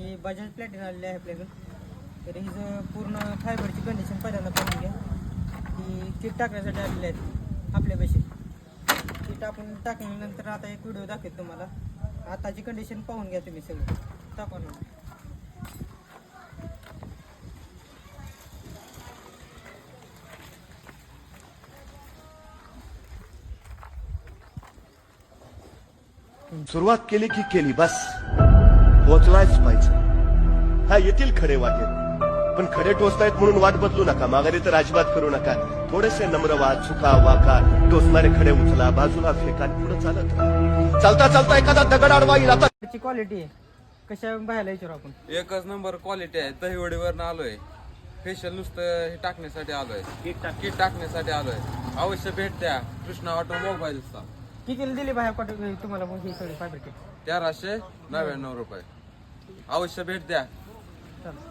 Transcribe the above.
ही Bajaj Platina आलेली आहे आपल्याकडे. तर हिचं पूर्ण फायबरची कंडिशन पहिल्यांदा पाहून घ्या. ही किट टाकण्यासाठी आलेली आहेत आपल्यापाशी. किट आपण टाकल्यानंतर आता एक व्हिडिओ दाखवेल तुम्हाला. आताची कंडिशन पाहून घ्या तुम्ही सगळं. टाकून सुरुवात केली की केली, बस पोचवायच पाहिजे. हा येतील खडे वाटेल, पण खडे टोचतायत म्हणून वाट बदलू नका. माघारी तर अजिबात करू नका. थोडेसे नम्र व्हा, चुका वाका, टोचणारे खडे उचला, बाजूला फेका, पुढे चालत राहा. चालता चालता एखादा दगड आडवा येईल. आता त्याची क्वालिटी कशा बाहेर विचारू आपण. एकच नंबर क्वालिटी आहे. दहीवडीवरनं आलोय. फेशियल नुसतं हे टाकण्यासाठी आलोय. किट टाकण्यासाठी आलोय. अवश्य भेट द्या. कृष्णा ऑटोमोबाईल्सचा. कितीला दिली बाहेर क्वालिटी तुम्हाला मग ही सगळी फायबर किट? 1399 रुपये. अवश्य भेट द्या. चालेल.